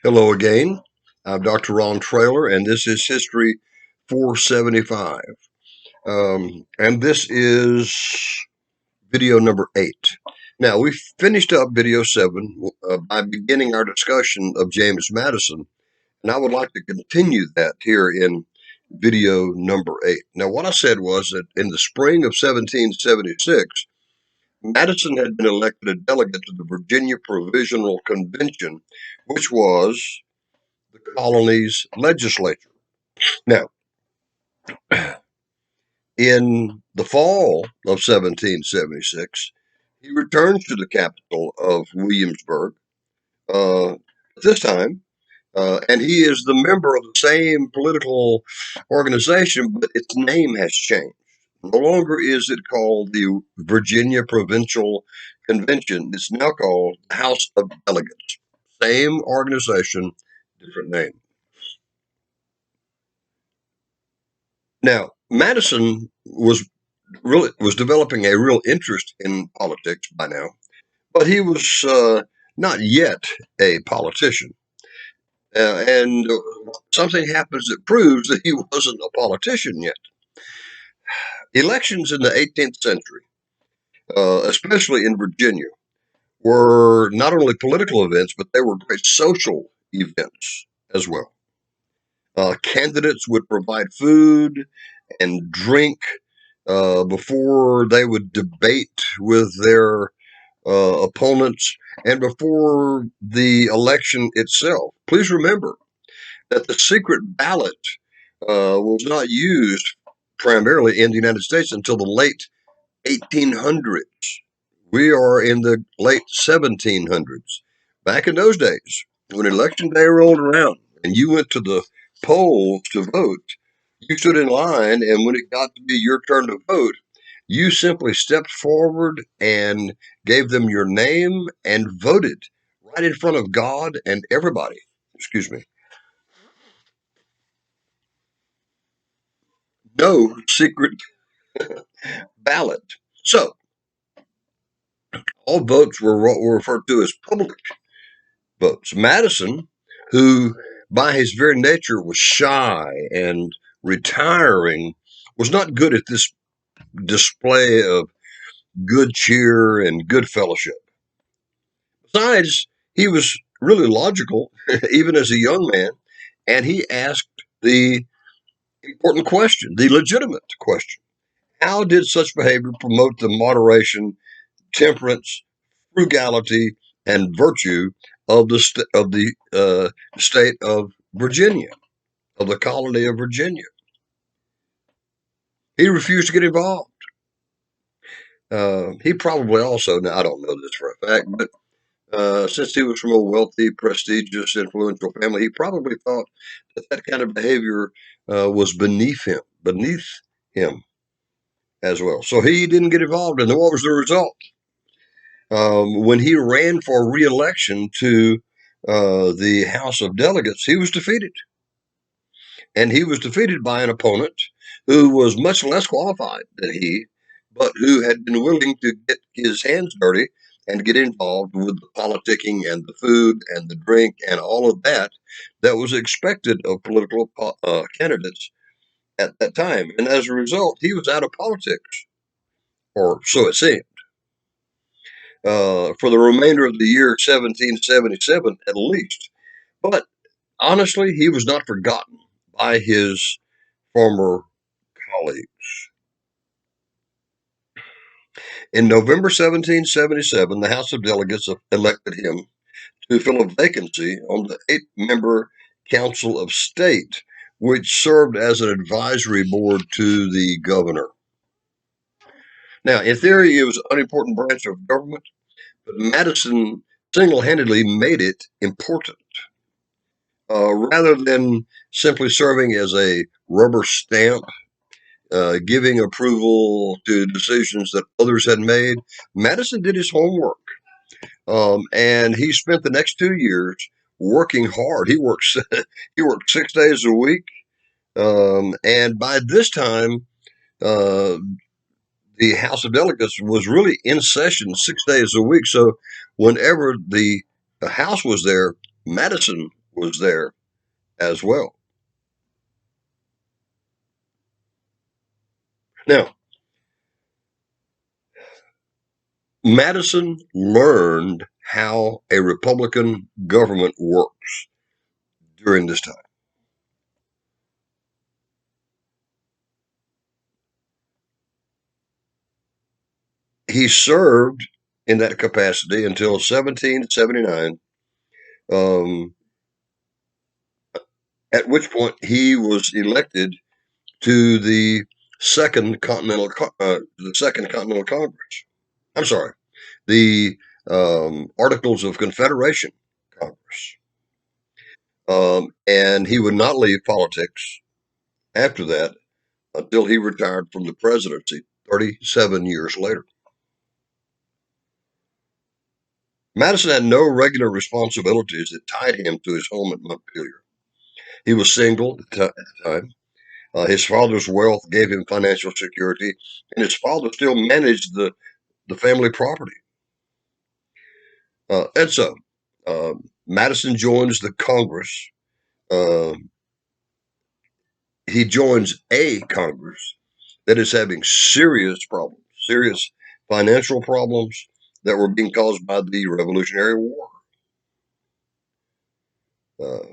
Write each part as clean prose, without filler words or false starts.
Hello again. I'm Dr. Ron Traylor, and this is History 475. And this is video number 8. Now, we finished up video 7 by beginning our discussion of James Madison, and I would like to continue that here in video number 8. Now, what I said was that in the spring of 1776, Madison had been elected a delegate to the Virginia Provisional Convention, which was the colony's legislature. Now, in the fall of 1776, he returns to the capital of Williamsburg, uh, this time, and he is the member of the same political organization, but its name has changed. No longer is it called the Virginia Provincial Convention. It's now called the House of Delegates. Same organization, different name. Now, Madison was developing a real interest in politics by now, but he was not yet a politician. And something happens that proves that he wasn't a politician yet. Elections in the 18th century, especially in Virginia, were not only political events, but they were great social events as well. Candidates would provide food and drink before they would debate with their opponents and before the election itself. Please remember that the secret ballot was not used primarily in the United States until the late 1800s. We are in the late 1700s. Back in those days, when election day rolled around and you went to the polls to vote, you stood in line, and when it got to be your turn to vote, you simply stepped forward and gave them your name and voted right in front of God and everybody. Excuse me. No secret ballot. So all votes were what were referred to as public votes. Madison, who by his very nature was shy and retiring, was not good at this display of good cheer and good fellowship. Besides, he was really logical, even as a young man, and he asked the important question, the legitimate question. How did such behavior promote the moderation, temperance, frugality, and virtue of the state of Virginia, of the colony of Virginia? He refused to get involved. He probably also, now I don't know this for a fact, but since he was from a wealthy, prestigious, influential family, he probably thought that that kind of behavior was beneath him as well. So he didn't get involved. And what was the result? When he ran for re-election to the House of Delegates, he was defeated. And he was defeated by an opponent who was much less qualified than he, but who had been willing to get his hands dirty and get involved with the politicking and the food and the drink and all of that that was expected of political candidates at that time. And as a result, he was out of politics, or so it seemed, for the remainder of the year 1777 at least. But honestly, he was not forgotten by his former colleagues. In November 1777, the House of Delegates elected him to fill a vacancy on the 8-member Council of State, which served as an advisory board to the governor. Now, in theory, it was an unimportant branch of government, but Madison single-handedly made it important. Rather than simply serving as a rubber stamp, giving approval to decisions that others had made, Madison did his homework. And he spent the next 2 years working hard. He worked 6 days a week. And by this time, uh, the House of Delegates was really in session 6 days a week. So whenever the House was there, Madison was there as well. Now, Madison learned how a Republican government works during this time. He served in that capacity until 1779, um, at which point he was elected to the Second Continental Congress. I'm sorry, the Articles of Confederation Congress. And he would not leave politics after that until he retired from the presidency 37 years later. Madison had no regular responsibilities that tied him to his home at Montpelier. He was single at the time. His father's wealth gave him financial security, and his father still managed the family property. And so, uh, Madison joins the Congress. Uh, he joins a Congress that is having serious problems, serious financial problems that were being caused by the Revolutionary War. Uh,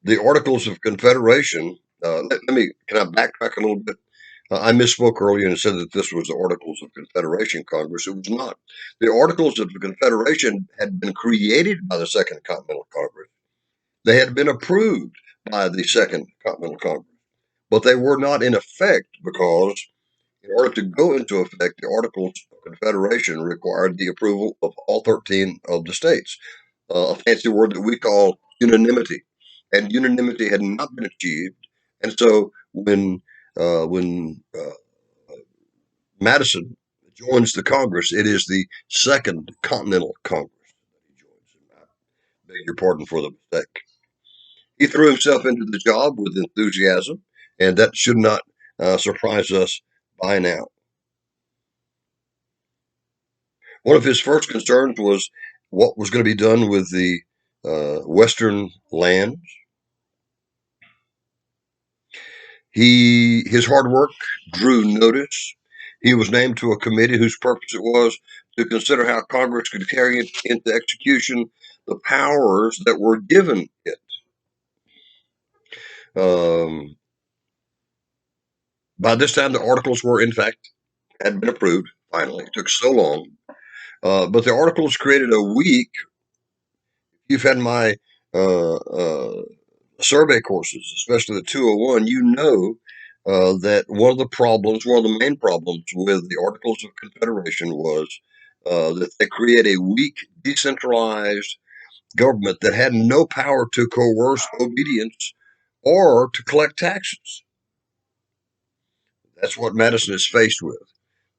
the Articles of Confederation. Can I backtrack a little bit? I misspoke earlier and said that this was the Articles of Confederation Congress. It was not. The Articles of the Confederation had been created by the Second Continental Congress. They had been approved by the Second Continental Congress, but they were not in effect because, in order to go into effect, the Articles of Confederation required the approval of all 13 of the states, a fancy word that we call unanimity. And unanimity had not been achieved. And so when Madison joins the Congress, it is the Second Continental Congress that he joins. I beg your pardon for the mistake. He threw himself into the job with enthusiasm, and that should not surprise us by now. One of his first concerns was what was going to be done with the Western lands. His hard work drew notice. He was named to a committee whose purpose it was to consider how Congress could carry into execution the powers that were given it. Um, by this time, the articles were, in fact, had been approved. Finally, it took so long, but the articles created a week. You've had my uh, uh, survey courses, especially the 201, you know that one of the main problems with the Articles of Confederation was that they create a weak, decentralized government that had no power to coerce obedience or to collect taxes. That's what Madison is faced with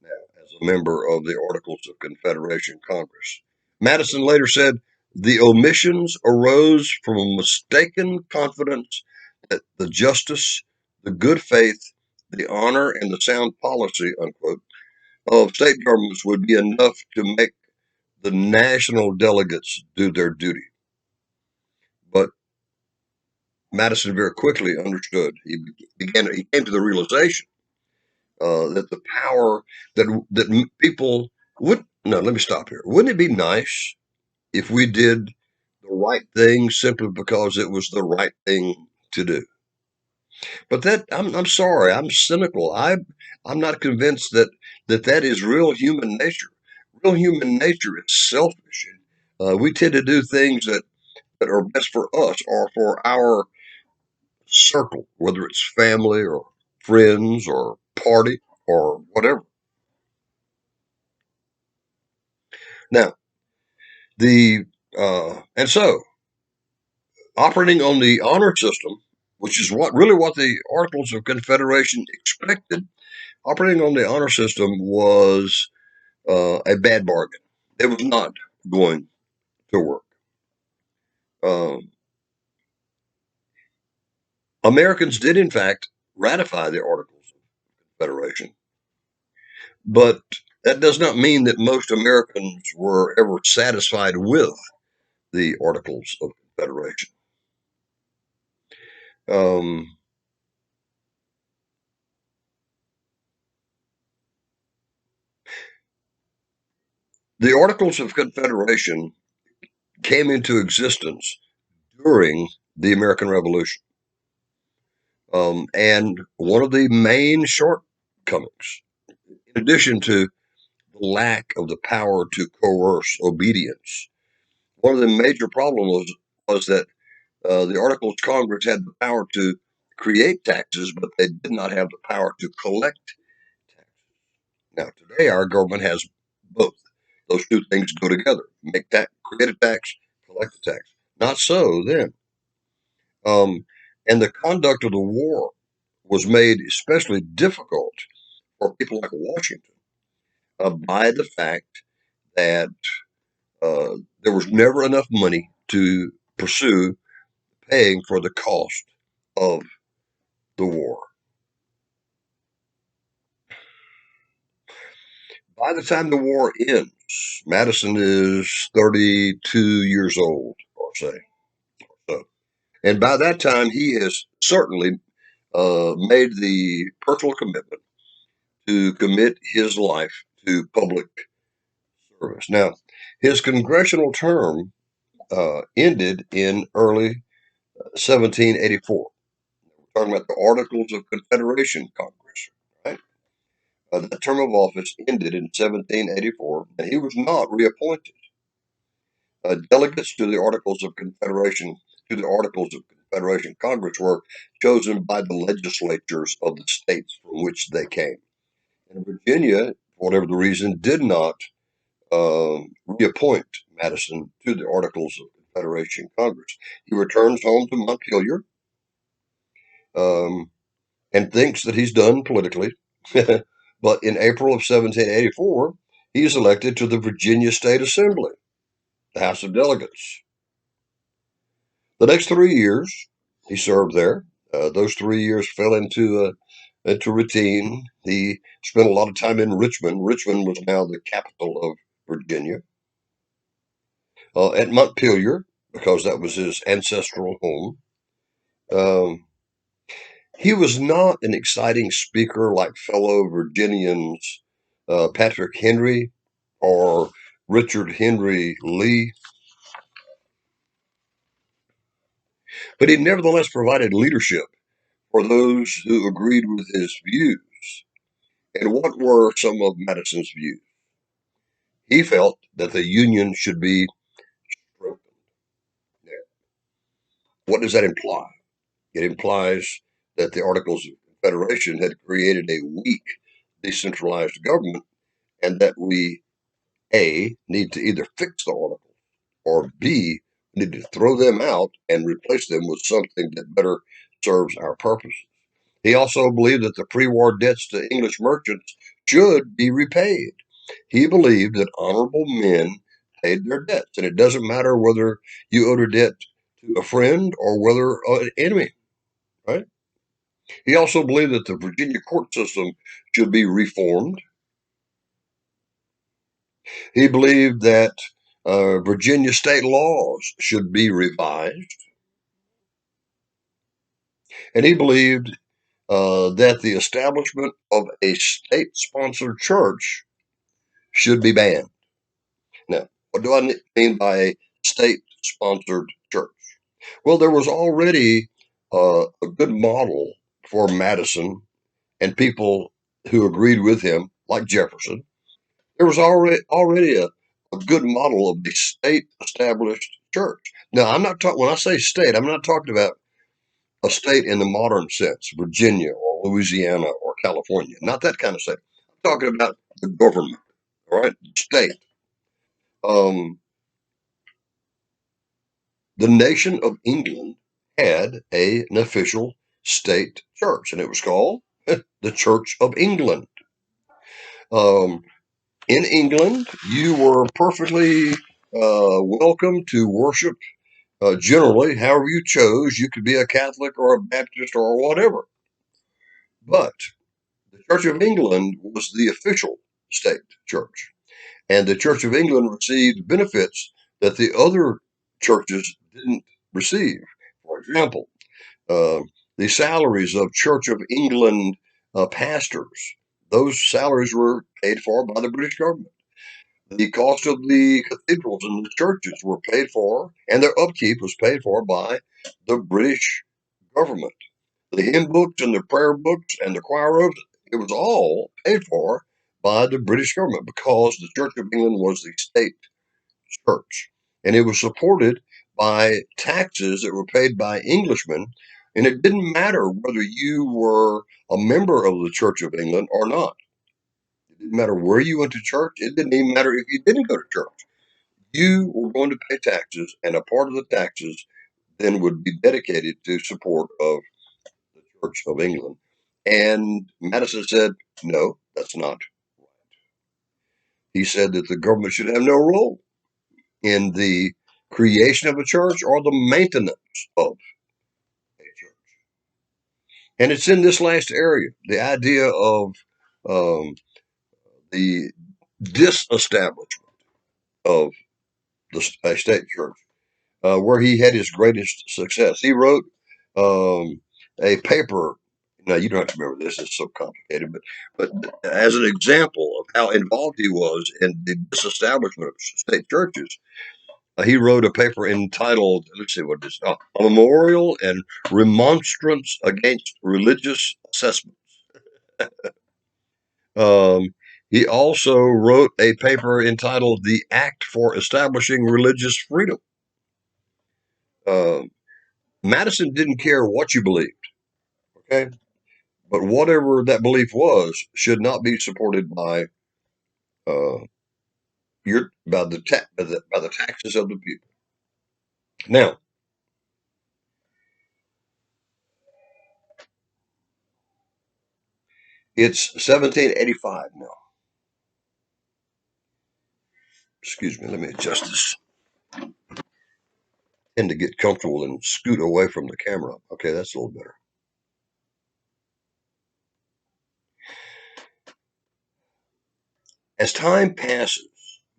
now as a member of the Articles of Confederation Congress. Madison later said, the omissions arose from a mistaken confidence that the justice, the good faith, the honor, and the sound policy, unquote, of state governments would be enough to make the national delegates do their duty. But Madison very quickly understood. He came to the realization that the power that people would no. Let me stop here. Wouldn't it be nice if we did the right thing simply because it was the right thing to do? But I'm sorry, I'm cynical. I'm not convinced that is real human nature. Real human nature is selfish. We tend to do things that are best for us or for our circle, whether it's family or friends or party or whatever. Now, the and so operating on the honor system, which is what the Articles of Confederation expected, operating on the honor system was a bad bargain. It was not going to work. Um, Americans did, in fact, ratify the Articles of Confederation, but that does not mean that most Americans were ever satisfied with the Articles of Confederation. Um, the Articles of Confederation came into existence during the American Revolution. And one of the main shortcomings, in addition to the lack of the power to coerce obedience, one of the major problems was that the Articles of Congress had the power to create taxes, but they did not have the power to collect taxes. Now, today, our government has both. Those two things go together: make tax, create a tax, collect a tax. Not so then. Um, and the conduct of the war was made especially difficult for people like Washington by the fact that uh, there was never enough money to pursue paying for the cost of the war. By the time the war ends, Madison is 32 years old, or say. So. And by that time, he has certainly made the personal commitment to commit his life to public service. Now, his congressional term ended in early 1784. We're talking about the Articles of Confederation Congress, right? That term of office ended in 1784, and he was not reappointed. Delegates to the Articles of Confederation Congress were chosen by the legislatures of the states from which they came. And Virginia, for whatever the reason, did not reappoint Madison to the Articles of Confederation Congress. He returns home to Montpelier um, and thinks that he's done politically. But in April of 1784, he's elected to the Virginia State Assembly, the House of Delegates. The next 3 years he served there. Those 3 years fell into routine. He spent a lot of time in Richmond. Richmond was now the capital of Virginia. At Montpelier, because that was his ancestral home. Um, he was not an exciting speaker like fellow Virginians Patrick Henry or Richard Henry Lee, but he nevertheless provided leadership for those who agreed with his views. And what were some of Madison's views? He felt that the Union should be strengthened. Now, what does that imply? It implies that the Articles of Confederation had created a weak, decentralized government, and that we, A, need to either fix the Articles, or B, need to throw them out and replace them with something that better serves our purposes. He also believed that the pre-war debts to English merchants should be repaid. He believed that honorable men paid their debts, and it doesn't matter whether you owed a debt to a friend or whether an enemy, right? He also believed that the Virginia court system should be reformed. He believed that Virginia state laws should be revised. And he believed that the establishment of a state sponsored church should be banned. Now, what do I mean by a state sponsored church? Well, there was already a good model for Madison and people who agreed with him, like Jefferson. There was already a good model of the state established church. Now, I'm not talking, when I say state, I'm not talking about a state in the modern sense, Virginia or Louisiana or California, not that kind of state. I'm talking about the government, all right, state. Um, the nation of England had an official state church, and it was called the Church of England. Um, in England, you were perfectly welcome to worship generally however you chose. You could be a Catholic or a Baptist or whatever. But the Church of England was the official state church. And the Church of England received benefits that the other churches didn't receive. For example, uh, the salaries of Church of England pastors, those salaries were paid for by the British government. The cost of the cathedrals and the churches were paid for, and their upkeep was paid for by the British government. The hymn books and the prayer books and the choir robes, it was all paid for by the British government because the Church of England was the state church. And it was supported by taxes that were paid by Englishmen. And it didn't matter whether you were a member of the Church of England or not. It didn't matter where you went to church. It didn't even matter if you didn't go to church. You were going to pay taxes, and a part of the taxes then would be dedicated to support of the Church of England. And Madison said, no, that's not. He said that the government should have no role in the creation of a church or the maintenance of a church. And it's in this last area, the idea of um, the disestablishment of the state church, where he had his greatest success. He wrote a paper. Now you don't have to remember this; it's so complicated. But as an example of how involved he was in the disestablishment of state churches, he wrote a paper entitled, let's see what it is, A Memorial and Remonstrance Against Religious Assessments. Um, he also wrote a paper entitled The Act for Establishing Religious Freedom. Uh, Madison didn't care what you believed, okay? But whatever that belief was should not be supported by uh, by the taxes of the people. Now, it's 1785 now. Excuse me, let me adjust this. And to get comfortable and scoot away from the camera. Okay, that's a little better. As time passes,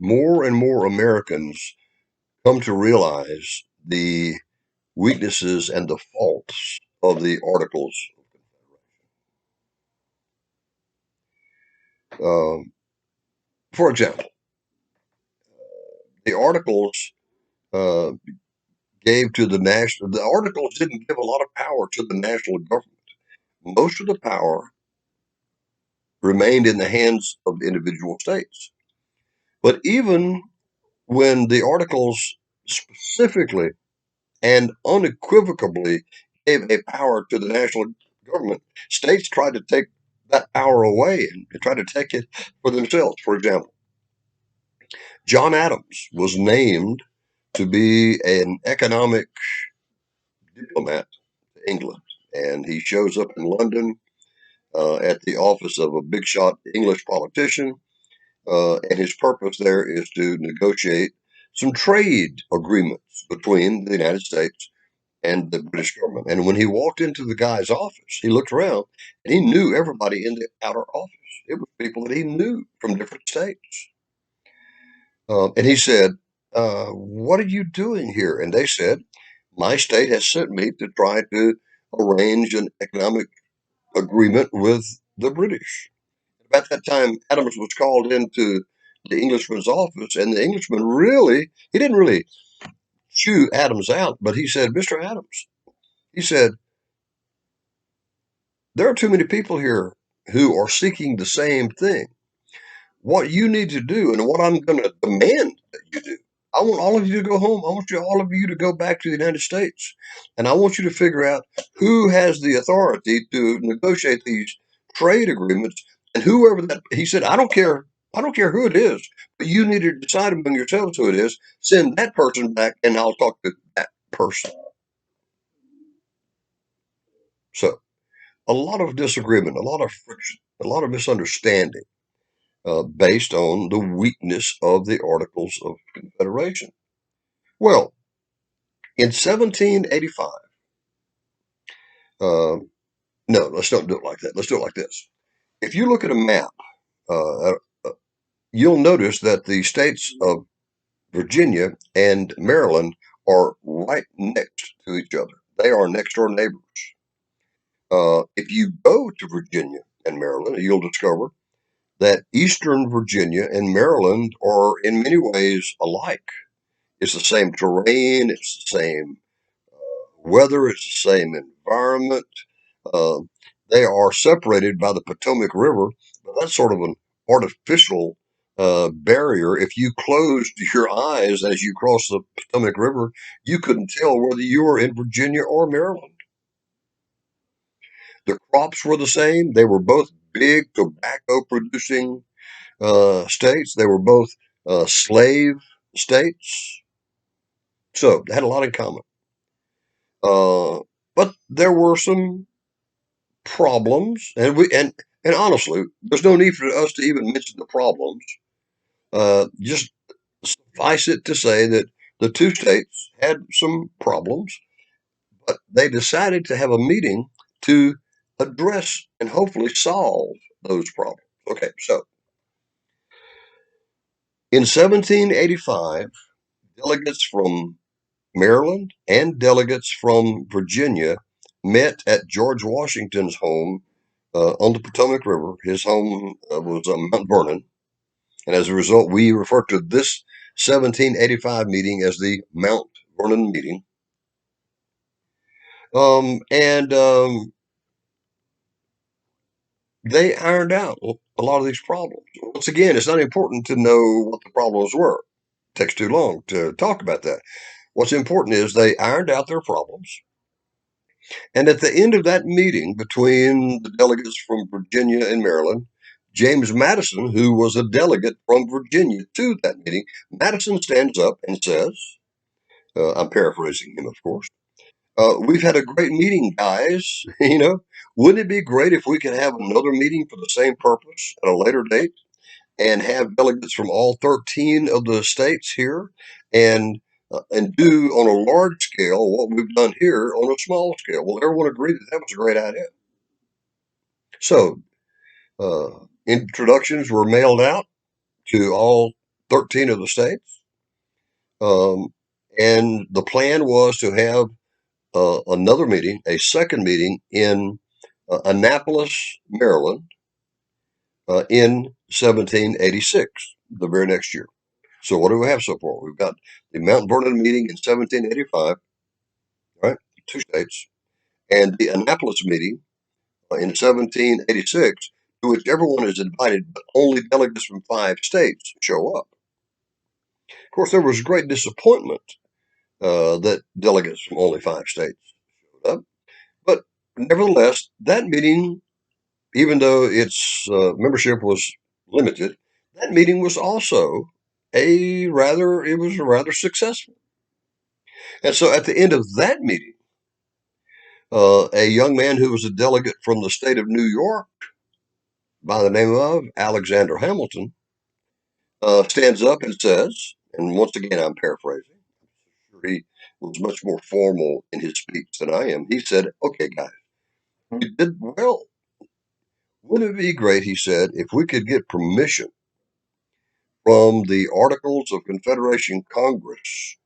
more and more Americans come to realize the weaknesses and the faults of the Articles. Um, for example, the Articles uh, the Articles didn't give a lot of power to the national government. Most of the power remained in the hands of the individual states. But even when the Articles specifically and unequivocally gave a power to the national government, states tried to take that power away and tried to take it for themselves. For example, John Adams was named to be an economic diplomat to England, and he shows up in London at the office of a big shot English politician. And his purpose there is to negotiate some trade agreements between the United States and the British government. And when he walked into the guy's office, he looked around and he knew everybody in the outer office. It was people that he knew from different states. And he said, what are you doing here? And they said, my state has sent me to try to arrange an economic agreement with the British. About that time, Adams was called into the Englishman's office, and the Englishman he didn't really chew Adams out, but he said, Mr. Adams, he said, there are too many people here who are seeking the same thing. What you need to do, and what I'm going to demand that you do, I want all of you to go home. I want all of you to go back to the United States. And I want you to figure out who has the authority to negotiate these trade agreements. And whoever that, he said, I don't care. I don't care who it is, but you need to decide among yourselves who it is. Send that person back, and I'll talk to that person. So, a lot of disagreement, a lot of friction, a lot of misunderstanding based on the weakness of the Articles of Confederation. Well, in 1785, uh, no, let's don't do it like that. Let's do it like this. If you look at a map, uh, uh, you'll notice that the states of Virginia and Maryland are right next to each other. They are next door neighbors. If you go to Virginia and Maryland, you'll discover that Eastern Virginia and Maryland are in many ways alike. It's the same terrain, it's the same weather, it's the same environment. Uh, they are separated by the Potomac River, but that's sort of an artificial barrier. If you closed your eyes as you crossed the Potomac River, you couldn't tell whether you were in Virginia or Maryland. The crops were the same. They were both big tobacco producing states. They were both slave states. So they had a lot in common. But there were some problems, and honestly, there's no need for us to even mention the problems. Just suffice it to say that the two states had some problems, but they decided to have a meeting to address and hopefully solve those problems. Okay, so in 1785, delegates from Maryland and delegates from Virginia met at George Washington's home on the Potomac River. His home was Mount Vernon. And as a result, we refer to this 1785 meeting as the Mount Vernon meeting. And they ironed out a lot of these problems. Once again, it's not important to know what the problems were. It takes too long to talk about that. What's important is they ironed out their problems. And at the end of that meeting between the delegates from Virginia and Maryland, James Madison, who was a delegate from Virginia to that meeting, Madison stands up and says, I'm paraphrasing him, of course, we've had a great meeting, guys. Wouldn't it be great if we could have another meeting for the same purpose at a later date and have delegates from all 13 of the states here and do on a large scale what we've done here on a small scale? Well, everyone agreed that that was a great idea. So introductions were mailed out to all 13 of the states. Um, and the plan was to have another meeting, a second meeting in Annapolis, Maryland, in 1786, the very next year. So what do we have so far? We've got the Mount Vernon meeting in 1785, right? Two states, and the Annapolis meeting in 1786, to which everyone is invited, but only delegates from 5 states show up. Of course, there was great disappointment that delegates from only 5 states showed up, but nevertheless, that meeting, even though its membership was limited, that meeting was also it was rather successful. And so at the end of that meeting, a young man who was a delegate from the state of New York by the name of Alexander Hamilton stands up and says, and once again, I'm paraphrasing, he was much more formal in his speech than I am. He said, okay, guys, we did well. Wouldn't it be great, he said, if we could get permission from the Articles of Confederation Congress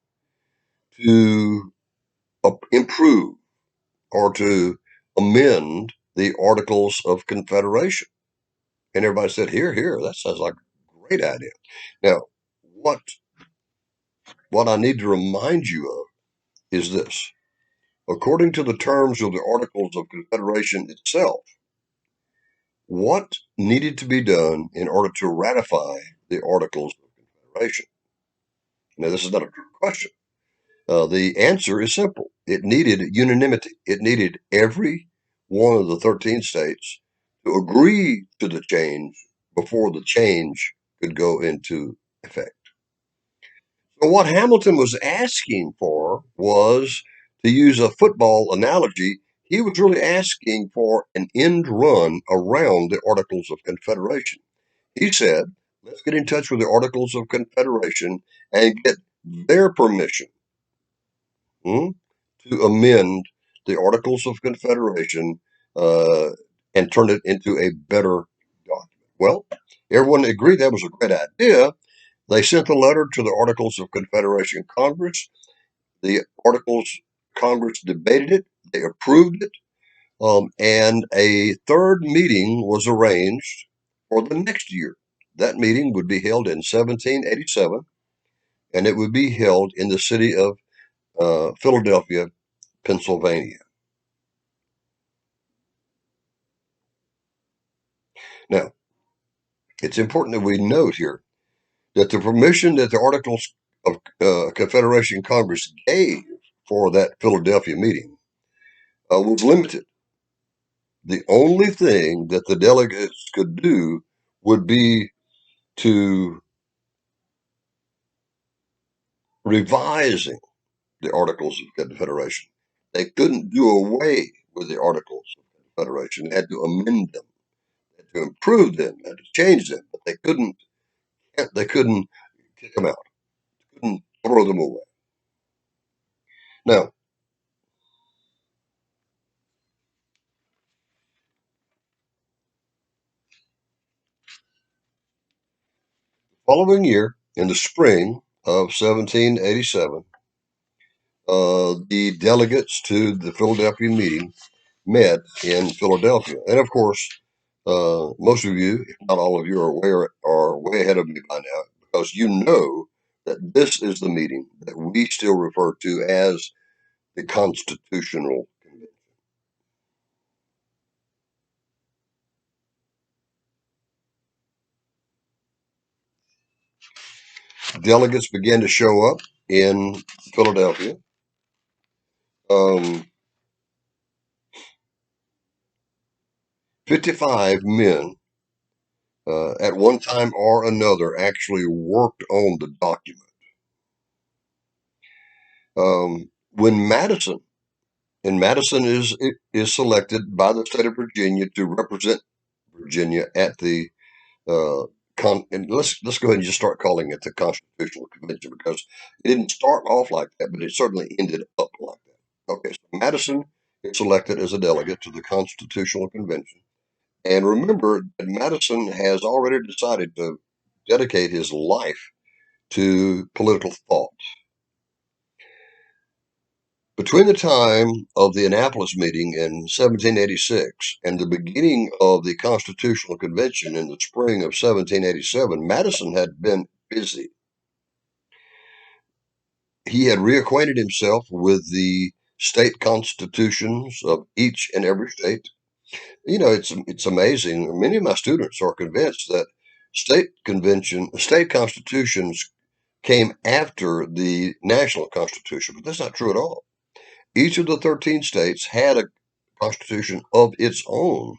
to improve or to amend the Articles of Confederation? And everybody said, here, here, that sounds like a great idea. Now, what what I need to remind you of is this. According to the terms of the Articles of Confederation itself, what needed to be done in order to ratify the Articles of Confederation? Now, this is not a trick question. The answer is simple. It needed unanimity. It needed every one of the 13 states to agree to the change before the change could go into effect. So what Hamilton was asking for was, to use a football analogy, he was really asking for an end run around the Articles of Confederation. He said, let's get in touch with the Articles of Confederation and get their permission to amend the Articles of Confederation uh, and turn it into a better document. Well, everyone agreed that was a great idea. They sent a letter to the Articles of Confederation Congress. The Articles Congress debated it, they approved it, and a third meeting was arranged for the next year. That meeting would be held in 1787, and it would be held in the city of Philadelphia, Pennsylvania. Now, it's important that we note here that the permission that the Articles of Confederation Congress gave for that Philadelphia meeting was limited. The only thing that the delegates could do would be to revising the Articles of Confederation. They couldn't do away with the Articles of Confederation. They had to amend them, they had to improve them, they had to change them, but they couldn't kick them out, couldn't throw them away. Now, following year, in the spring of 1787, the delegates to the Philadelphia meeting met in Philadelphia. And of course, most of you, if not all of you, are way ahead of me by now because you know that this is the meeting that we still refer to as the Constitutional Convention. Delegates began to show up in Philadelphia. Um, 55 men at one time or another actually worked on the document. When Madison, and Madison is selected by the state of Virginia to represent Virginia at the and let's go ahead and just start calling it the Constitutional Convention because it didn't start off like that, but it certainly ended up like that. Okay, so Madison is selected as a delegate to the Constitutional Convention. And remember that Madison has already decided to dedicate his life to political thought. Between the time of the Annapolis meeting in 1786 and the beginning of the Constitutional Convention in the spring of 1787, Madison had been busy. He had reacquainted himself with the state constitutions of each and every state. You know, it's amazing. Many of my students are convinced that state constitutions came after the national constitution, but that's not true at all. Each of the 13 states had a constitution of its own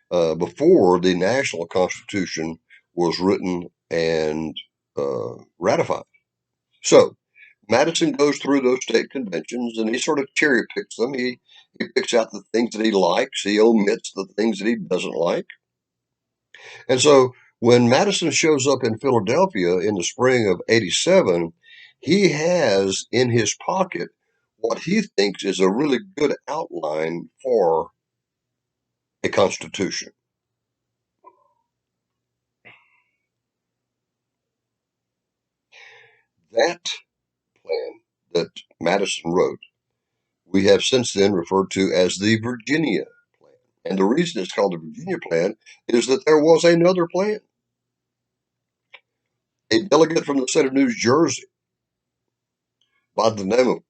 before the national constitution was written and ratified. So Madison goes through those state conventions and he sort of cherry picks them. He picks out the things that he likes, he omits the things that he doesn't like. And so when Madison shows up in Philadelphia in the spring of 87, he has in his pocket what he thinks is a really good outline for a constitution. That plan that Madison wrote, we have since then referred to as the Virginia Plan. And the reason it's called the Virginia Plan is that there was another plan. A delegate from the state of New Jersey by the name of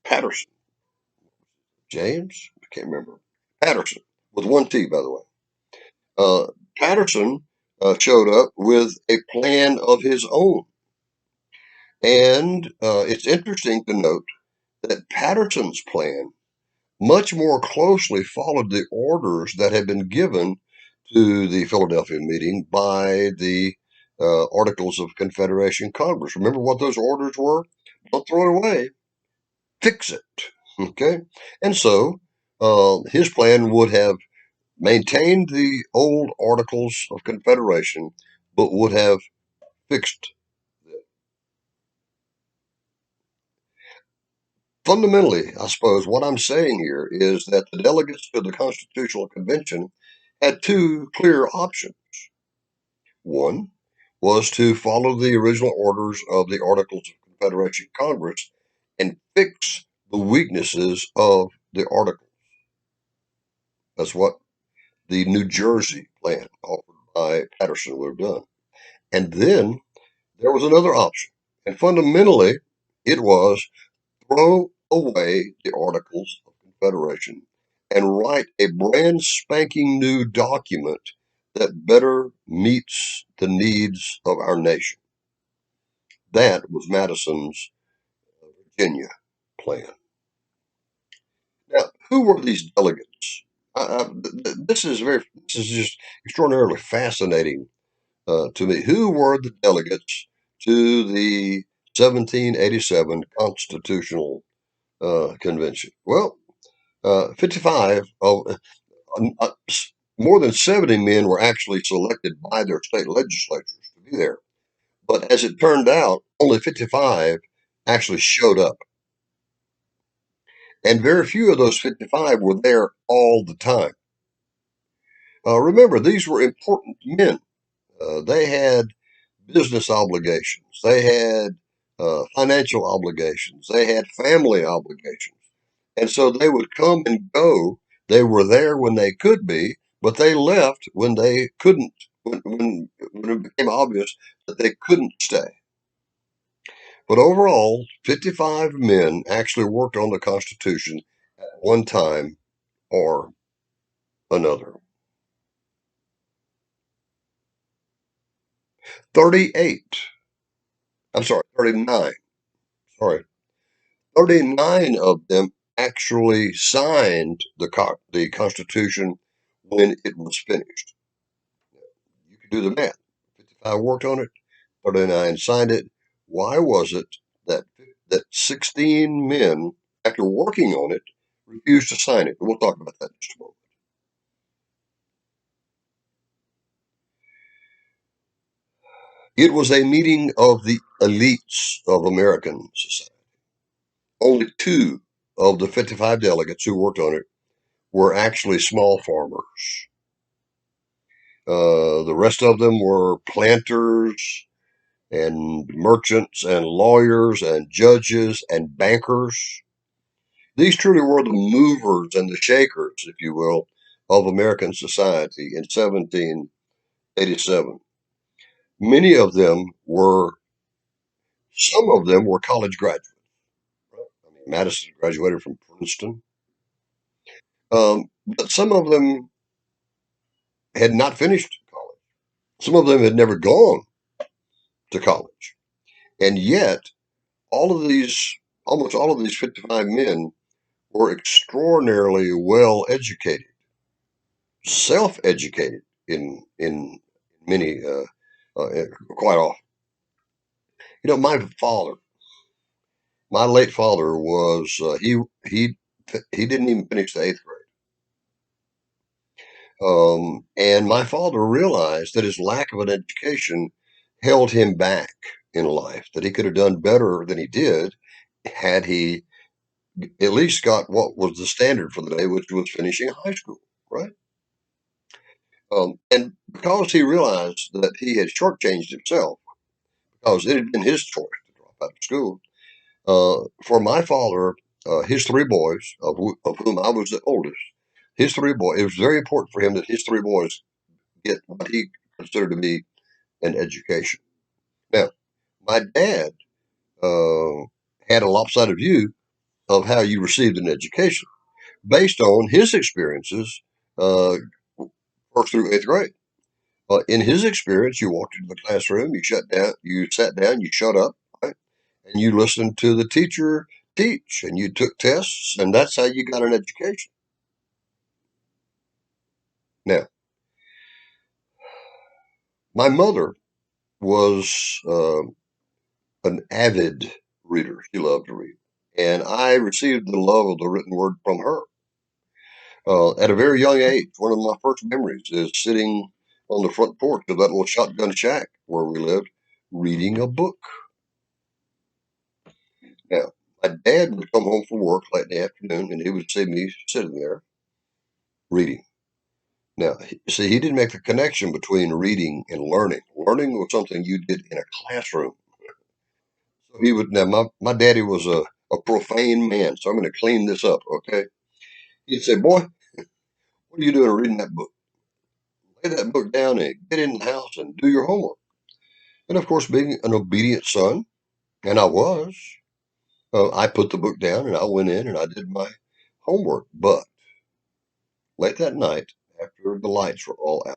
Patterson, James, I can't remember, Patterson, with one T, by the way. Uh, Patterson showed up with a plan of his own. And it's interesting to note that Patterson's plan much more closely followed the orders that had been given to the Philadelphia meeting by the Articles of Confederation Congress. Remember what those orders were? Don't throw it away, fix it. Okay? And so his plan would have maintained the old Articles of Confederation, but would have fixed them. Fundamentally, I suppose what I'm saying here is that the delegates to the Constitutional Convention had two clear options. One was to follow the original orders of the Articles of Confederation Congress and fix the weaknesses of the article. That's what the New Jersey plan offered by Patterson would have done. And then there was another option. And fundamentally, it was throw away the Articles of Confederation and write a brand spanking new document that better meets the needs of our nation. That was Madison's Virginia plan. Now, who were these delegates? This is just extraordinarily fascinating to me. Who were the delegates to the 1787 Constitutional Convention? Well, 55 of uh, more than 70 men were actually selected by their state legislatures to be there. But as it turned out, only 55 actually showed up. And very few of those 55 were there all the time. Remember, these were important men. They had business obligations, they had financial obligations, they had family obligations. And so they would come and go. They were there when they could be, but they left when they couldn't, when it became obvious that they couldn't stay. But overall, 55 men actually worked on the Constitution at one time or another. 38, I'm sorry, 39, sorry, 39 of them actually signed the Constitution when it was finished. You can do the math. 55 worked on it, 39 signed it. Why was it that 16 men, after working on it, refused to sign it? We'll talk about that in just a moment. It was a meeting of the elites of American society. Only two of the 55 delegates who worked on it were actually small farmers. The rest of them were planters and merchants and lawyers and judges and bankers. These truly were the movers and the shakers, if you will, of American society in 1787. Many of them were, some of them were college graduates. I mean, Madison graduated from Princeton. But some of them had not finished college. Some of them had never gone to college. And yet, all of these, almost all of these 55 men were extraordinarily well educated, self educated in many, quite often. You know, my late father was, he didn't even finish the eighth grade. And my father realized that his lack of an education held him back in life, that he could have done better than he did had he at least got what was the standard for the day, which was finishing high school, right? And because he realized that he had shortchanged himself, because it had been his choice to drop out of school, for my father, his three boys, of whom I was the oldest, his three boys, it was very important for him that his three boys get what he considered to be an education. Now, my dad uh, had a lopsided view of how you received an education based on his experiences, uh, first through eighth grade. In his experience, you walked into the classroom, you sat down, you shut up, right? And you listened to the teacher teach, and you took tests, and that's how you got an education. Now, my mother was an avid reader. She loved to read. And I received the love of the written word from her. At a very young age, one of my first memories is sitting on the front porch of that little shotgun shack where we lived, reading a book. Now, my dad would come home from work late in the afternoon and he would see me sitting there reading. Now, see, he didn't make the connection between reading and learning. Learning was something you did in a classroom. So he would, now, my daddy was a profane man, so I'm going to clean this up, okay? He'd say, "Boy, what are you doing reading that book? Lay that book down and get in the house and do your homework." And of course, being an obedient son, and I was, I put the book down and I went in and I did my homework. But late that night, after the lights were all out,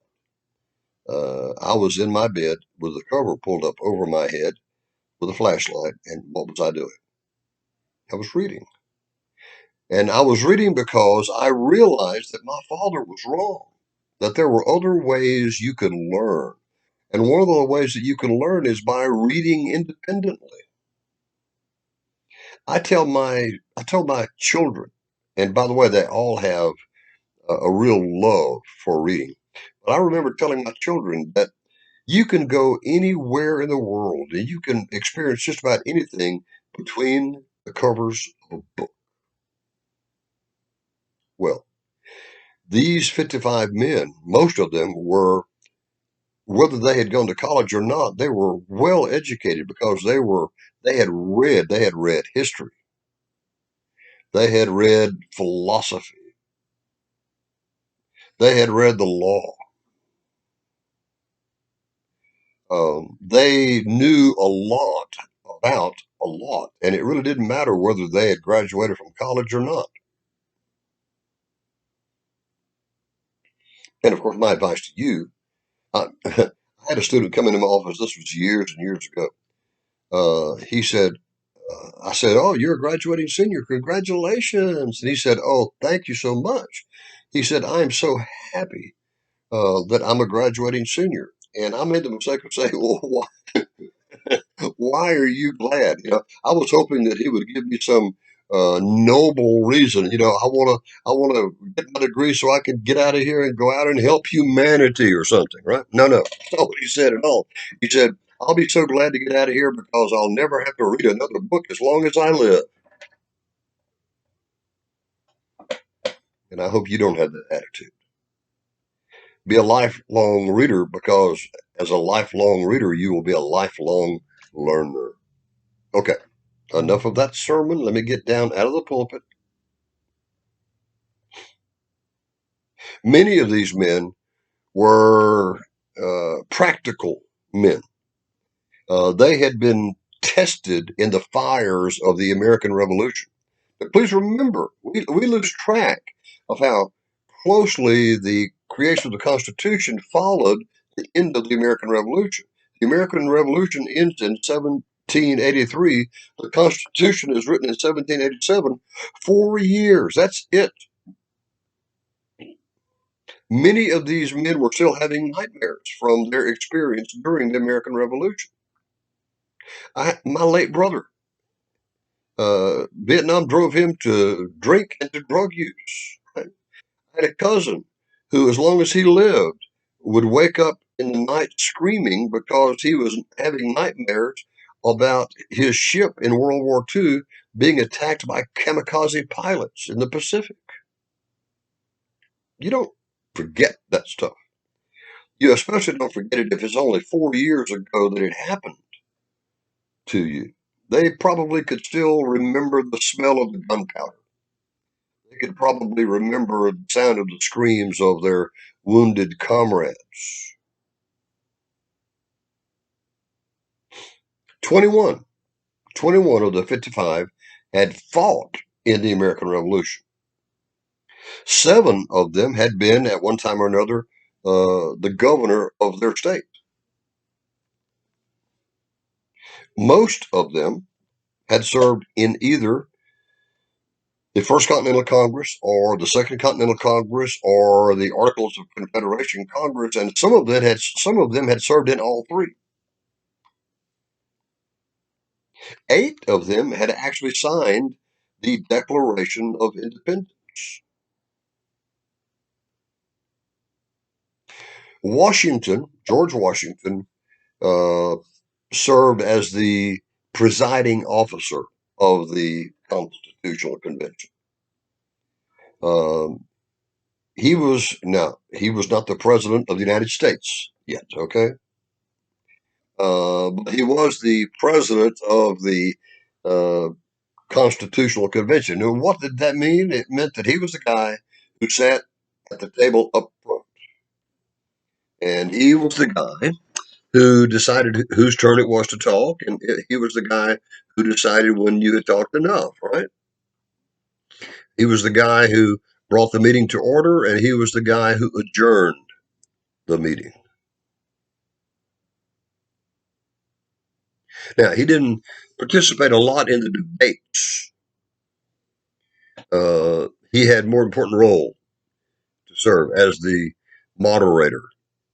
I was in my bed with the cover pulled up over my head with a flashlight. And what was I doing? I was reading. And I was reading because I realized that my father was wrong, that there were other ways you could learn. And one of the ways that you can learn is by reading independently. I tell my children, and by the way, they all have a real love for reading. But I remember telling my children that you can go anywhere in the world and you can experience just about anything between the covers of a book. Well, these 55 men, most of them were, whether they had gone to college or not, they were well educated because they had read history, they had read philosophy, they had read the law. They knew a lot about a lot, and it really didn't matter whether they had graduated from college or not. And of course, my advice to you, I had a student come into my office. This was years and years ago. He said, I said, "Oh, you're a graduating senior. Congratulations." And he said, "Oh, thank you so much." He said, "I am so happy that I'm a graduating senior." And I made the mistake of saying, "Well, why are you glad?" I was hoping that he would give me some noble reason. I want to get my degree so I can get out of here and go out and help humanity or something, right? No, no, that's not what he said at all. He said, "I'll be so glad to get out of here because I'll never have to read another book as long as I live." And I hope you don't have that attitude. Be a lifelong reader because as a lifelong reader, you will be a lifelong learner. Okay, enough of that sermon. Let me get down out of the pulpit. Many of these men were practical men. They had been tested in the fires of the American Revolution. But please remember, we lose track of how closely the creation of the Constitution followed the end of the American Revolution. The American Revolution ends in 1783. The Constitution is written in 1787. 4 years. That's it. Many of these men were still having nightmares from their experience during the American Revolution. My late brother, Vietnam drove him to drink and to drug use. I had a cousin who, as long as he lived, would wake up in the night screaming because he was having nightmares about his ship in World War II being attacked by kamikaze pilots in the Pacific. You don't forget that stuff. You especially don't forget it if it's only 4 years ago that it happened to you. They probably could still remember the smell of the gunpowder. They could probably remember the sound of the screams of their wounded comrades. 21, 21 of the 55 had fought in the American Revolution. 7 of them had been, at one time or another, the governor of their state. Most of them had served in either the First Continental Congress or the Second Continental Congress or the Articles of Confederation Congress, and some of them had served in all three. 8 of them had actually signed the Declaration of Independence. George Washington, uh, served as the presiding officer of the Constitutional Convention. Um, he was not the president of the United States yet. Okay, but he was the president of the uh, Constitutional Convention. And what did that mean? It meant that he was the guy who sat at the table up front. And he was the guy who decided whose turn it was to talk. And he was the guy who decided when you had talked enough, right? He was the guy who brought the meeting to order, and he was the guy who adjourned the meeting. Now, he didn't participate a lot in the debates. He had more important role to serve as the moderator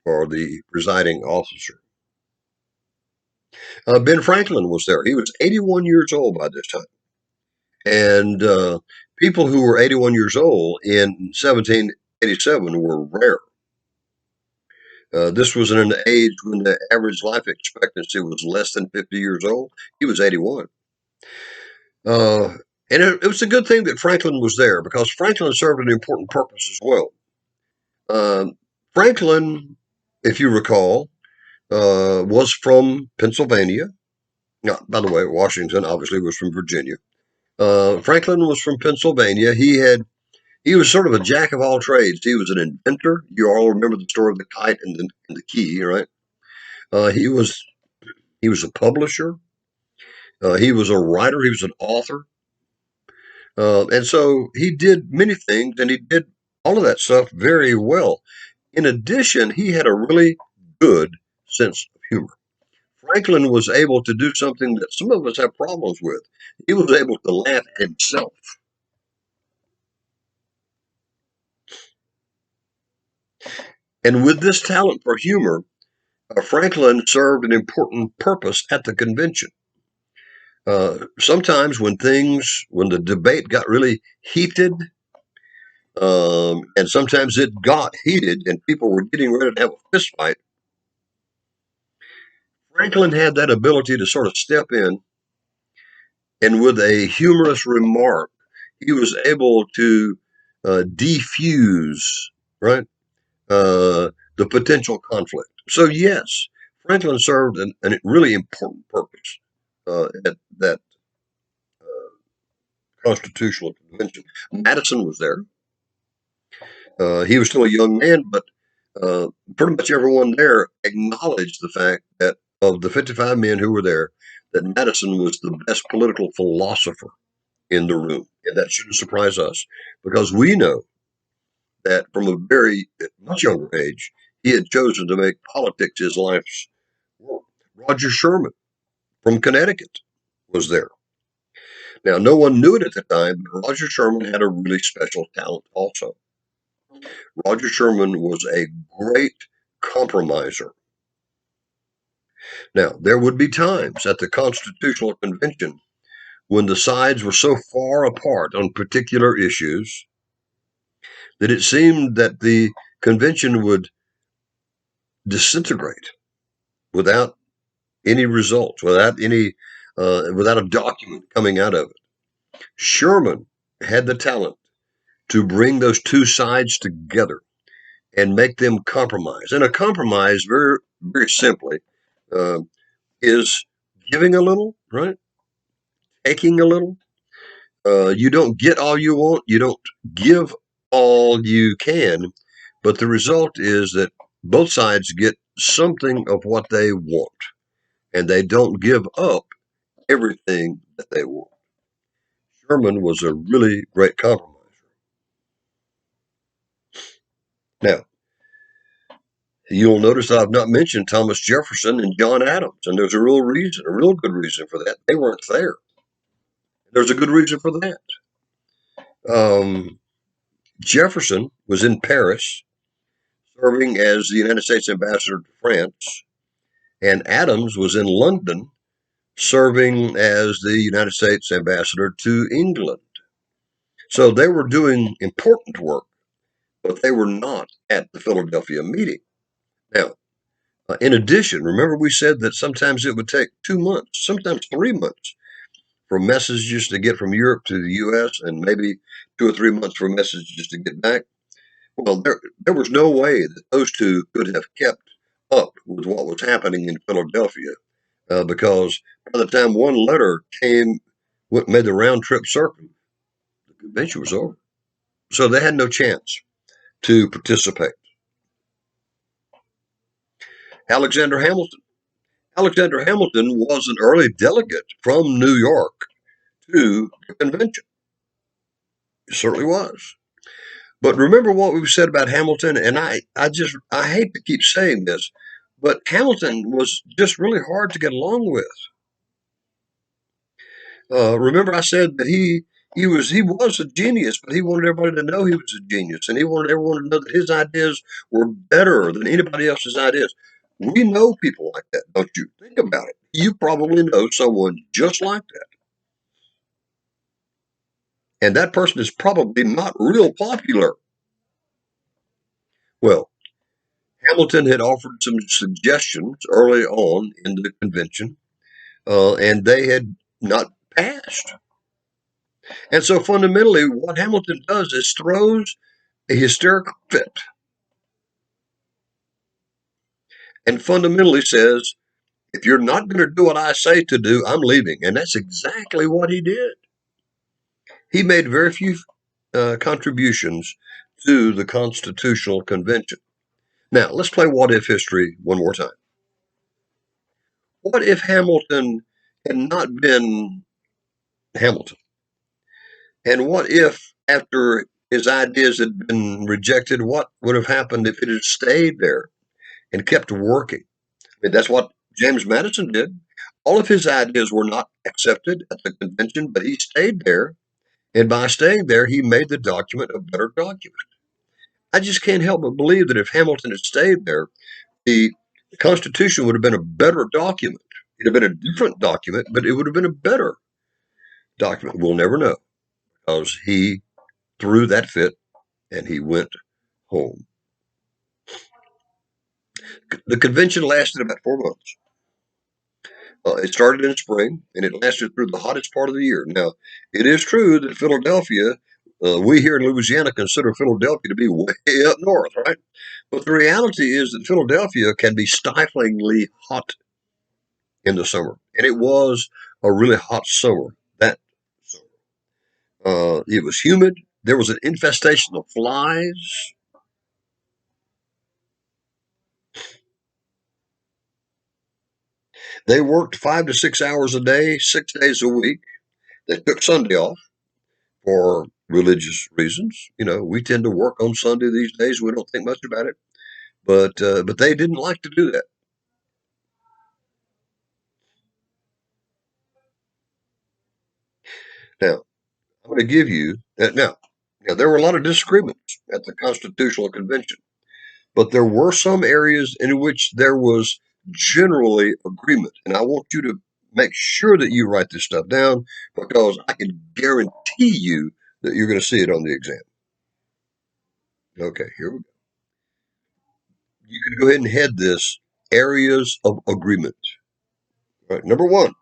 or the presiding officer. Ben Franklin was there. He was 81 years old by this time. And people who were 81 years old in 1787 were rare. This was in an age when the average life expectancy was less than 50 years old. He was 81. And it was a good thing that Franklin was there because Franklin served an important purpose as well. Franklin, if you recall, was from Pennsylvania. No, by the way, Washington obviously was from Virginia. Franklin was from Pennsylvania. He was sort of a jack of all trades. He was an inventor. You all remember the story of the kite and the key, right? He was a publisher. He was a writer. He was an author. And so he did many things, and he did all of that stuff very well. In addition, he had a really good sense of humor. Franklin was able to do something that some of us have problems with. He was able to laugh at himself. And with this talent for humor, Franklin served an important purpose at the convention. Sometimes when the debate got really heated, and sometimes it got heated and people were getting ready to have a fist fight, Franklin had that ability to sort of step in and with a humorous remark, he was able to defuse, right, the potential conflict. So, yes, Franklin served a really important purpose at that Constitutional Convention. Madison was there. He was still a young man, but pretty much everyone there acknowledged the fact that of the 55 men who were there, that Madison was the best political philosopher in the room. And that shouldn't surprise us because we know that from a very much younger age, he had chosen to make politics his life's work. Roger Sherman from Connecticut was there. Now, no one knew it at the time, but Roger Sherman had a really special talent also. Roger Sherman was a great compromiser. Now, there would be times at the Constitutional Convention when the sides were so far apart on particular issues that it seemed that the convention would disintegrate without any results, without a document coming out of it. Sherman had the talent to bring those two sides together and make them compromise. And a compromise, very, very simply, uh, is giving a little, right? Taking a little. You don't get all you want. You don't give all you can. But the result is that both sides get something of what they want. And they don't give up everything that they want. Sherman was a really great compromiser. Now, you'll notice I've not mentioned Thomas Jefferson and John Adams, and there's a real reason, a real good reason for that. They weren't there. There's a good reason for that. Jefferson was in Paris serving as the United States ambassador to France, and Adams was in London serving as the United States ambassador to England. So they were doing important work, but they were not at the Philadelphia meeting. Now, in addition, remember we said that sometimes it would take 2 months, sometimes 3 months for messages to get from Europe to the U.S. and maybe 2 or 3 months for messages to get back. Well, there was no way that those two could have kept up with what was happening in Philadelphia because by the time one letter came made the round trip circuit, the convention was over. So they had no chance to participate. Alexander Hamilton. Alexander Hamilton was an early delegate from New York to the convention. He certainly was. But remember what we said about Hamilton, and I hate to keep saying this, but Hamilton was just really hard to get along with. Remember, I said that he was a genius, but he wanted everybody to know he was a genius, and he wanted everyone to know that his ideas were better than anybody else's ideas. We know people like that, don't you? Think about it. You probably know someone just like that, and that person is probably not real popular. Well, Hamilton had offered some suggestions early on in the convention, and they had not passed. And so fundamentally, what Hamilton does is throws a hysterical fit and fundamentally says, if you're not going to do what I say to do, I'm leaving. And that's exactly what he did. He made very few contributions to the Constitutional Convention. Now, let's play what if history one more time. What if Hamilton had not been Hamilton? And what if, after his ideas had been rejected, what would have happened if it had stayed there and kept working? I mean, that's what James Madison did. All of his ideas were not accepted at the convention, but he stayed there. And by staying there, he made the document a better document. I just can't help but believe that if Hamilton had stayed there, the Constitution would have been a better document. It would have been a different document, but it would have been a better document. We'll never know because he threw that fit and he went home. The convention lasted about 4 months. It started in spring and it lasted through the hottest part of the year. Now, it is true that Philadelphia, we here in Louisiana consider Philadelphia to be way up north, right? But the reality is that Philadelphia can be stiflingly hot in the summer. And it was a really hot summer that summer. It was humid. There was an infestation of flies. They worked 5 to 6 hours a day, 6 days a week. They took Sunday off for religious reasons. You know, we tend to work on Sunday these days. We don't think much about it, but they didn't like to do that. Now, I'm going to give you now. There were a lot of disagreements at the Constitutional Convention, but there were some areas in which there was generally agreement, and I want you to make sure that you write this stuff down because I can guarantee you that you're going to see it on the exam. Okay, here we go. You can go ahead and head this areas of agreement. All right, number one,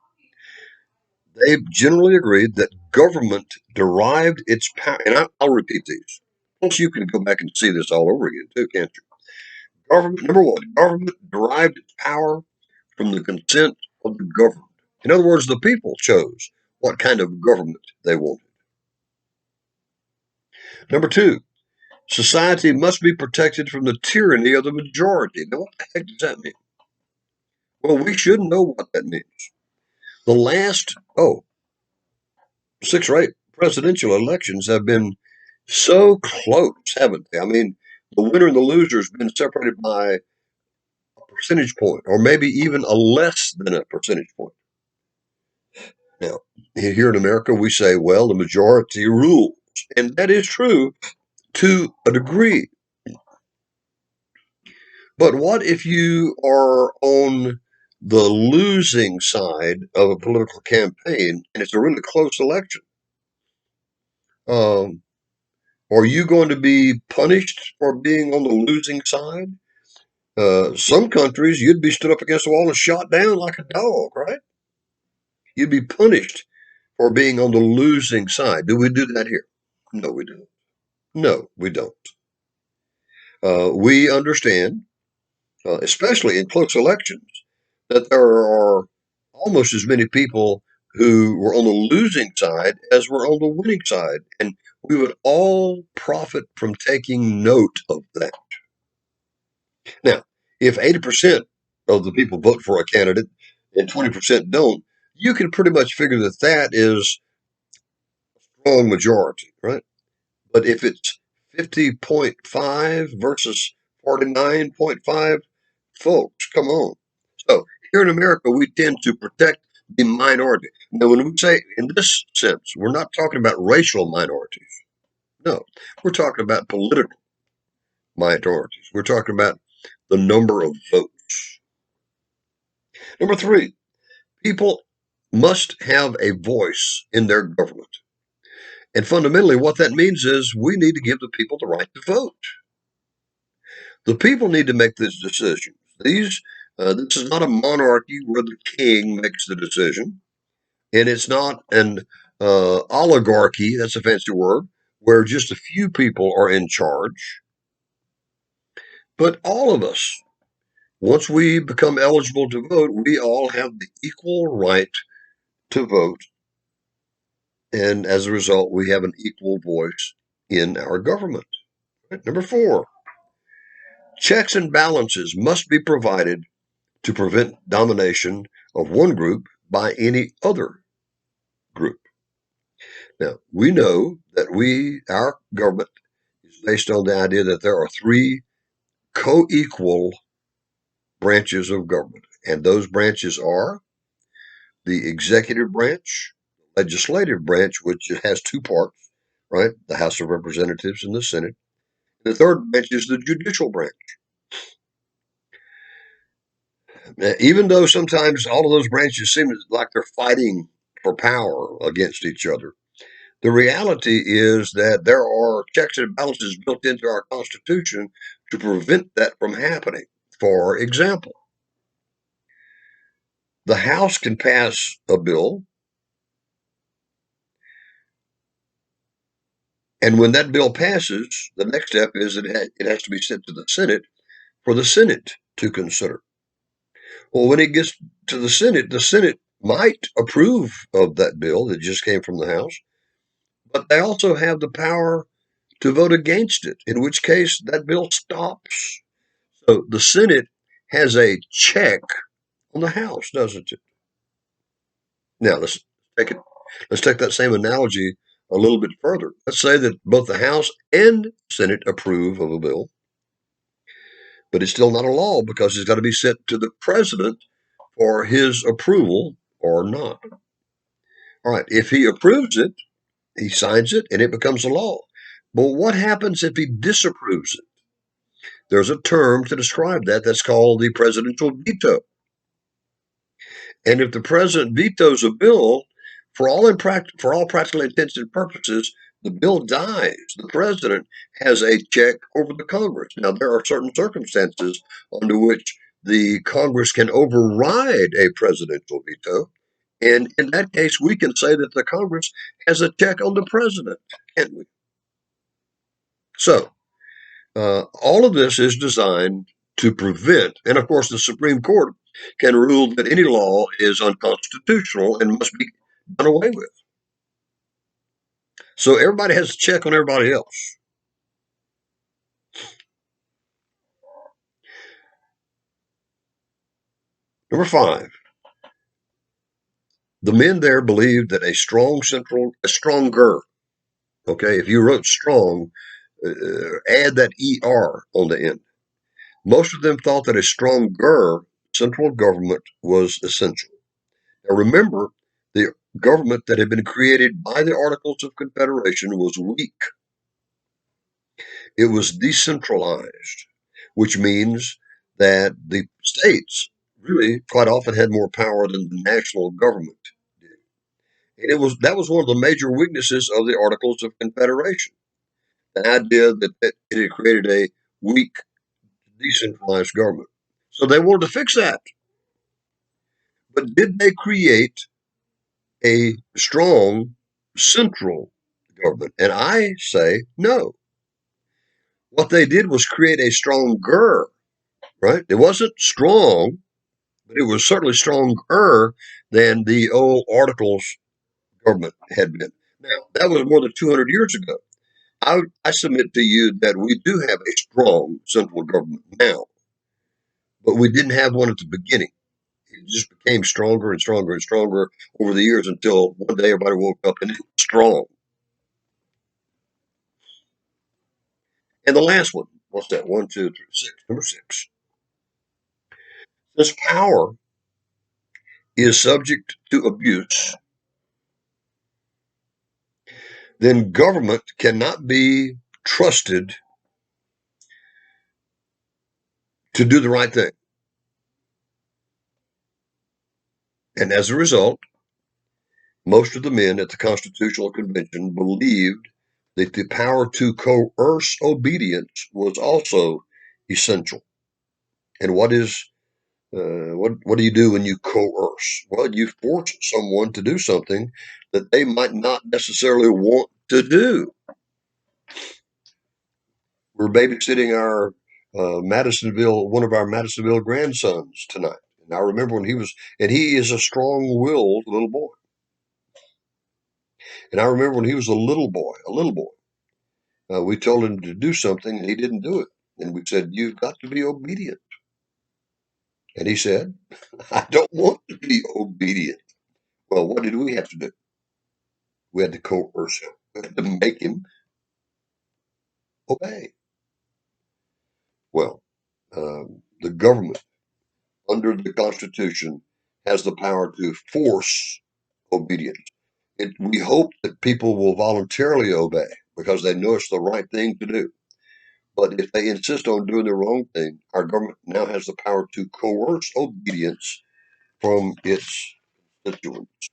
they generally agreed that government derived its power, and I'll repeat these. Plus, you can go back and see this all over again, too, can't you? Government, number one, government derived its power from the consent of the governed. In other words, the people chose what kind of government they wanted. Number two, society must be protected from the tyranny of the majority. Now, what the heck does that mean? Well, we should know what that means. The last, 6 or 8 presidential elections have been so close, haven't they? I mean, the winner and the loser has been separated by a percentage point, or maybe even a less than a percentage point. Now, here in America, we say, well, the majority rules. And that is true to a degree. But what if you are on the losing side of a political campaign and it's a really close election? Um, are you going to be punished for being on the losing side? Some countries, you'd be stood up against the wall and shot down like a dog, right? You'd be punished for being on the losing side. Do we do that here? No, we don't. No, we don't. We understand, especially in close elections, that there are almost as many people who were on the losing side as were on the winning side. And we would all profit from taking note of that. Now, if 80% of the people vote for a candidate and 20% don't, you can pretty much figure that that is a strong majority, right? But if it's 50.5 versus 49.5, folks, come on. So here in America, we tend to protect the minority. Now, when we say in this sense, we're not talking about racial minorities. No, we're talking about political minorities. We're talking about the number of votes. Number three, people must have a voice in their government. And fundamentally, what that means is we need to give the people the right to vote. The people need to make this decision. This is not a monarchy where the king makes the decision, and it's not an oligarchy. That's a fancy word, where just a few people are in charge. But all of us, once we become eligible to vote, we all have the equal right to vote, and as a result, we have an equal voice in our government. Right? Number four, checks and balances must be provided to prevent domination of one group by any other group. Now, we know that our government is based on the idea that there are three co-equal branches of government, and those branches are the executive branch, legislative branch, which has two parts, right? The House of Representatives and the Senate. The third branch is the judicial branch. Now, even though sometimes all of those branches seem like they're fighting for power against each other, the reality is that there are checks and balances built into our Constitution to prevent that from happening. For example, the House can pass a bill, and when that bill passes, the next step is it has to be sent to the Senate for the Senate to consider. Well, when it gets to the Senate might approve of that bill that just came from the House, but they also have the power to vote against it, in which case that bill stops. So the Senate has a check on the House, doesn't it? Now take it. Let's take that same analogy a little bit further. Let's say that both the House and Senate approve of a bill, but it's still not a law because it's got to be sent to the president for his approval or not. All right, if he approves it, he signs it, and it becomes a law. But what happens if he disapproves it? There's a term to describe that that's called the presidential veto. And if the president vetoes a bill, for all practical intents and purposes, the bill dies. The president has a check over the Congress. Now, there are certain circumstances under which the Congress can override a presidential veto. And in that case, we can say that the Congress has a check on the president, can't we? So, all of this is designed to prevent, and of course, the Supreme Court can rule that any law is unconstitutional and must be done away with. So everybody has to check on everybody else. Number five, the men there believed that a stronger, okay, if you wrote strong, add that ER on the end. Most of them thought that a stronger central government was essential. Now remember, the government that had been created by the Articles of Confederation was weak. It was decentralized, which means that the states really quite often had more power than the national government did. And that was one of the major weaknesses of the Articles of Confederation. The idea that it had created a weak, decentralized government. So they wanted to fix that. But did they create a strong central government? And I say no. What they did was create a stronger, right? It wasn't strong, but it was certainly stronger than the old Articles government had been. Now, that was more than 200 years ago. I submit to you that we do have a strong central government now, but we didn't have one at the beginning. It just became stronger and stronger and stronger over the years until one day everybody woke up and it was strong. And the last one, what's that? One, two, three, six. Number six. This power is subject to abuse, then government cannot be trusted to do the right thing. And as a result, most of the men at the Constitutional Convention believed that the power to coerce obedience was also essential. And what do you do when you coerce? Well, you force someone to do something that they might not necessarily want to do. We're babysitting our one of our Madisonville grandsons tonight. And I remember and he is a strong-willed little boy. And I remember when he was a little boy, we told him to do something and he didn't do it. And we said, "You've got to be obedient." And he said, "I don't want to be obedient." Well, what did we have to do? We had to coerce him. We had to make him obey. Well, the government under the Constitution has the power to force obedience. We hope that people will voluntarily obey because they know it's the right thing to do. But if they insist on doing the wrong thing, our government now has the power to coerce obedience from its constituents.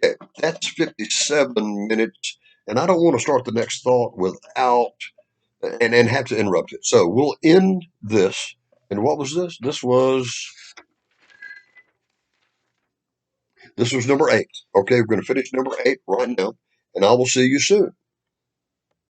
Okay, that's 57 minutes, and I don't want to start the next thought without and have to interrupt it. So we'll end this. And what was this? This was number 8. Okay, we're going to finish number 8 right now, and I will see you soon.